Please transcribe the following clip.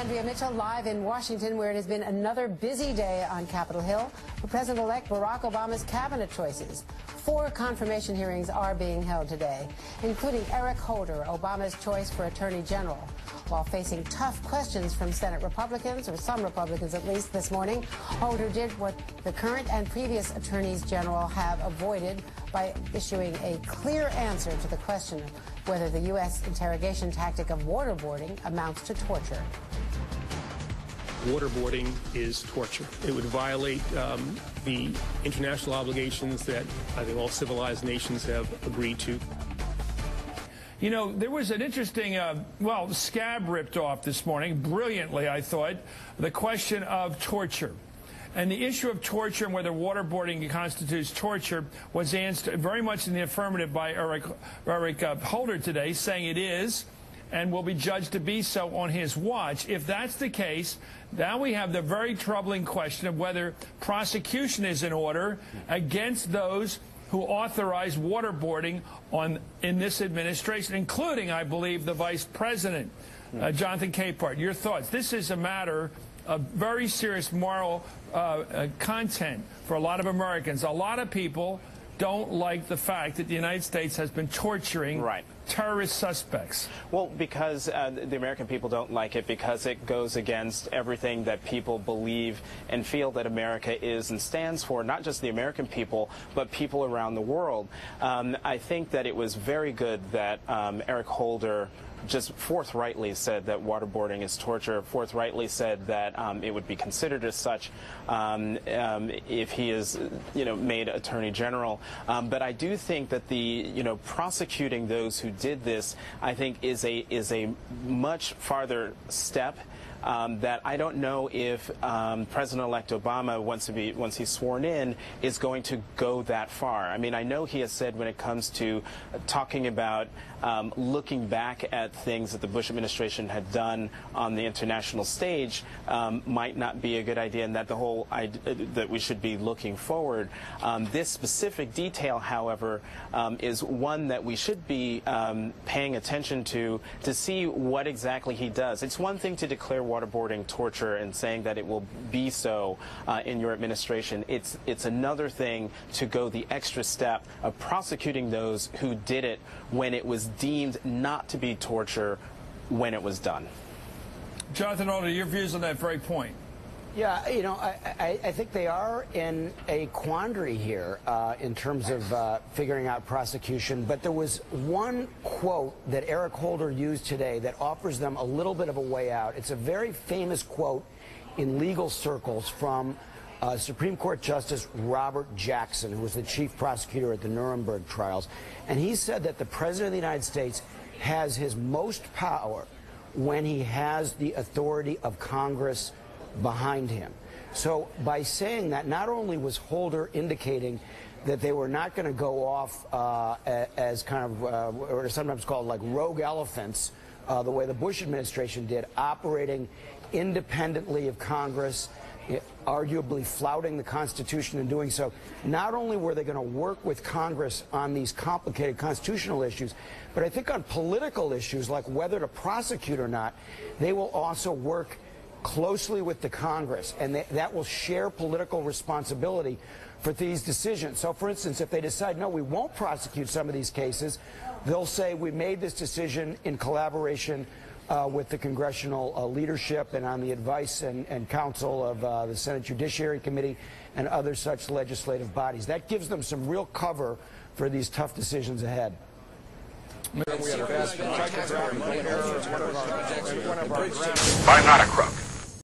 Andrea Mitchell live in Washington, where it has been another busy day on Capitol Hill for President-elect Barack Obama's cabinet choices. 4 confirmation hearings are being held today, including Eric Holder, Obama's choice for Attorney General. While facing tough questions from Senate Republicans, or some Republicans at least this morning, Holder did what the current and previous attorneys general have avoided by issuing a clear answer to the question of whether the U.S. interrogation tactic of waterboarding amounts to torture. Waterboarding is torture. It would violate the international obligations that I think all civilized nations have agreed to. You know, there was an interesting, scab ripped off this morning, brilliantly, I thought, the question of torture. And the issue of torture and whether waterboarding constitutes torture was answered very much in the affirmative by Eric Holder today, saying it is and will be judged to be so on his watch. If that's the case, now we have the very troubling question of whether prosecution is in order against those who authorized waterboarding in this administration, including, I believe, the Vice President, Jonathan Capehart. Your thoughts? This is a matter of very serious moral content for a lot of Americans. A lot of people don't like the fact that the United States has been torturing terrorist suspects. Well, because the American people don't like it because it goes against everything that people believe and feel that America is and stands for, not just the American people, but people around the world. I think that it was very good that Eric Holder just forthrightly said that waterboarding is torture, forthrightly said that it would be considered as such if he is, made Attorney General. But I do think that the, prosecuting those who did this, I think is a much farther step. That I don't know if President-elect Obama, once he's sworn in, is going to go that far. I mean, I know he has said when it comes to talking about looking back at things that the Bush administration had done on the international stage might not be a good idea, and that the whole that we should be looking forward. This specific detail, however, is one that we should be paying attention to see what exactly he does. It's one thing to declare waterboarding torture and saying that it will be so in your administration. It's another thing to go the extra step of prosecuting those who did it when it was deemed not to be torture when it was done. Jonathan Holder, your views on that very point. Yeah, I think they are in a quandary here in terms of figuring out prosecution. But there was one quote that Eric Holder used today that offers them a little bit of a way out. It's a very famous quote in legal circles from Supreme Court Justice Robert Jackson, who was the chief prosecutor at the Nuremberg trials. And he said that the President of the United States has his most power when he has the authority of Congress behind him. So by saying that, not only was Holder indicating that they were not going to go off as kind of what are sometimes called like rogue elephants, the way the Bush administration did, operating independently of Congress, arguably flouting the Constitution in doing so. Not only were they going to work with Congress on these complicated constitutional issues, but I think on political issues like whether to prosecute or not, they will also work closely with the Congress, and that will share political responsibility for these decisions. So, for instance, if they decide, no, we won't prosecute some of these cases, they'll say we made this decision in collaboration with the congressional leadership and on the advice and counsel of the Senate Judiciary Committee and other such legislative bodies. That gives them some real cover for these tough decisions ahead. I'm not a crook.